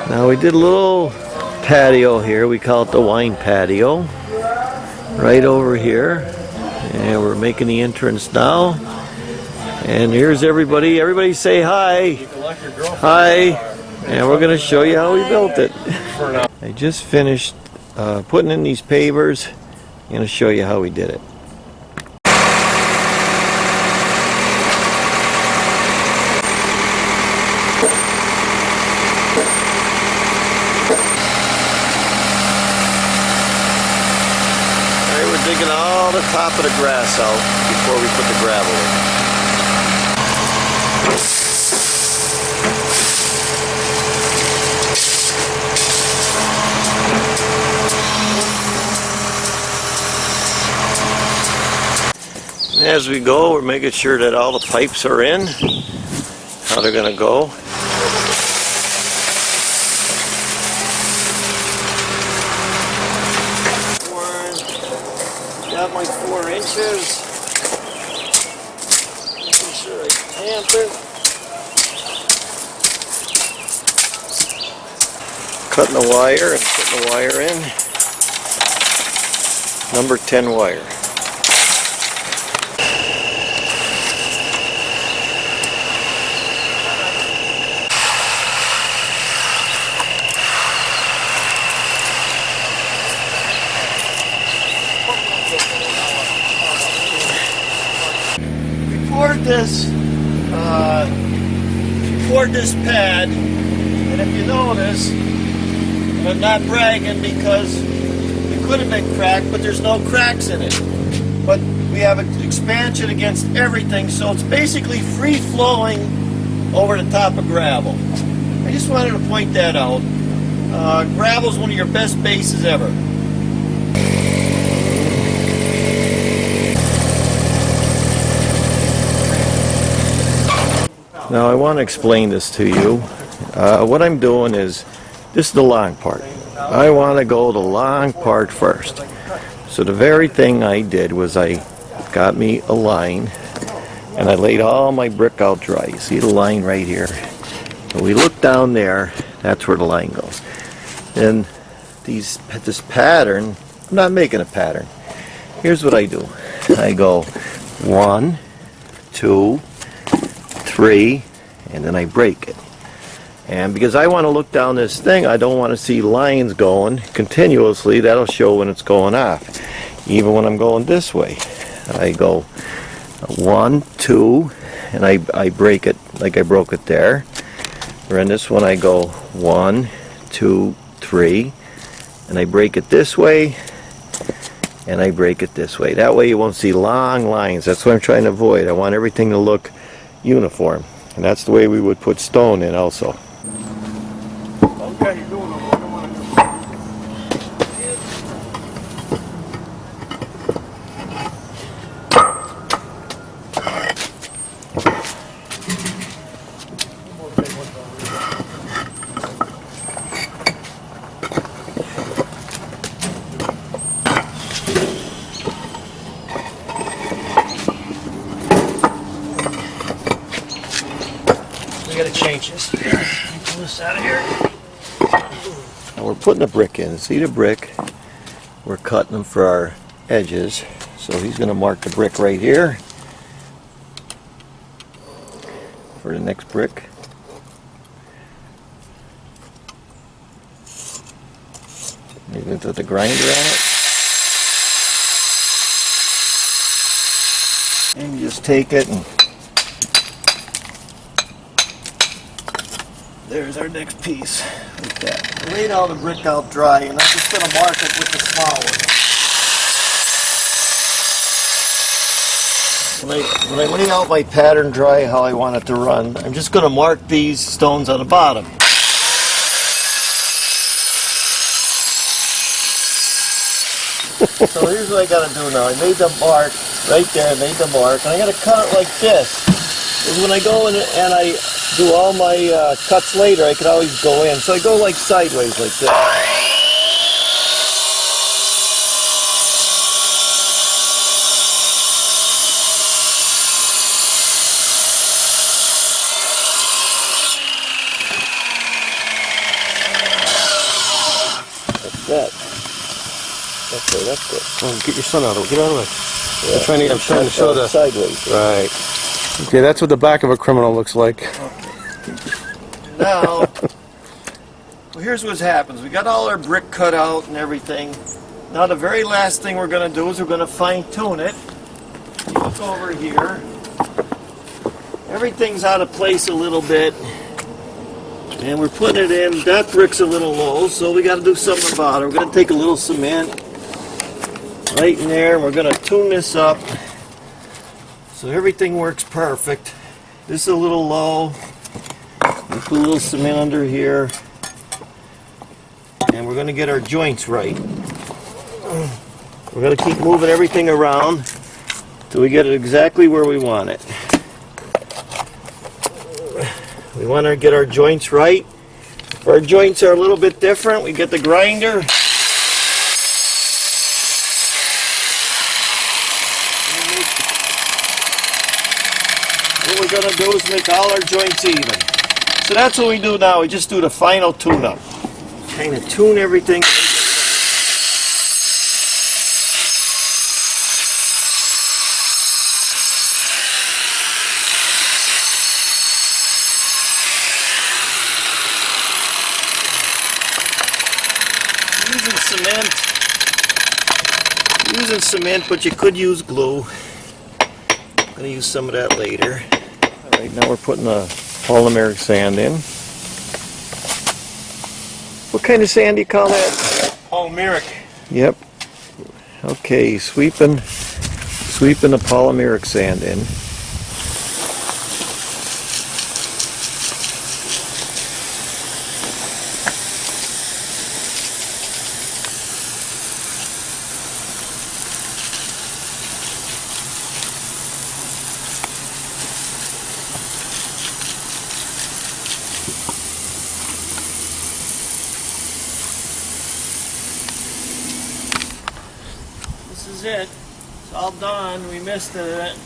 Now we did a little patio here. We call it the wine patio. Right over here. And we're making the entrance now. And here's everybody. Everybody say hi. Hi. And we're going to show you how we built it. I just finished putting in these pavers. I'm going to show you how we did it. We're digging all the top of the grass out before we put the gravel in. As we go, we're making sure that all the pipes are in, how they're going to go. Got my 4 inches. Making sure I tamp it. Cutting the wire and putting the wire in. Number 10 wire. We poured this pad, and if you notice, and I'm not bragging because it could have been cracked, but there's no cracks in it. But we have an expansion against everything, so it's basically free-flowing over the top of gravel. I just wanted to point that out. Gravel is one of your best bases ever. Now I want to explain this to you. What I'm doing is, this is the long part. I want to go the long part first. So the very thing I did was I got me a line and I laid all my brick out dry. You see the line right here? So we look down there, that's where the line goes. And this pattern, I'm not making a pattern. Here's what I do. I go 1, 2, 3, and then I break it. And because I want to look down this thing, I don't want to see lines going continuously. That'll show when it's going off. Even when I'm going this way, I go 1, 2, and I break it like I broke it there. Or in this one I go 1, 2, 3, and I break it this way, and I break it this way. That way you won't see long lines. That's what I'm trying to avoid. I want everything to look uniform, and that's the way we would put stone in also. Okay, you're doing it. We gotta change this. Pull this out of here. Now we're putting a brick in. See the brick? We're cutting them for our edges. So he's going to mark the brick right here for the next brick. He's going to put the grinder on it. And you just take it and there's our next piece, like that. I laid all the brick out dry, and I'm just going to mark it with the small one. When I lay out my pattern dry, how I want it to run, I'm just going to mark these stones on the bottom. So here's what I got to do now. I made the mark right there, I made the mark, and I got to cut it like this. Because when I go in and I do all my cuts later, I can always go in. So I go like sideways like this. Okay, that's good. Oh, get your son out of it. Get out of it. Yeah. I'm trying to show the sideways. right. Okay, that's what the back of a criminal looks like. Now, well, here's what happens. We got all our brick cut out and everything. Now the very last thing we're going to do is we're going to fine tune it. Look over here. Everything's out of place a little bit. And we're putting it in. That brick's a little low, so we got to do something about it. We're going to take a little cement right in there, and we're going to tune this up so everything works perfect. This is a little low. We put a little cement under here, and we're going to get our joints right. We're going to keep moving everything around till we get it exactly where we want it. We want to get our joints right. If our joints are a little bit different, we get the grinder. What we're going to do is make all our joints even. So that's what we do now. We just do the final tune-up. Kind of tune everything. Using cement, but you could use glue. I'm going to use some of that later. Alright, now we're putting the polymeric sand in. What kind of sand do you call that? Polymeric. Yep. Okay, sweeping the polymeric sand in. This is it. It's all done. We missed it.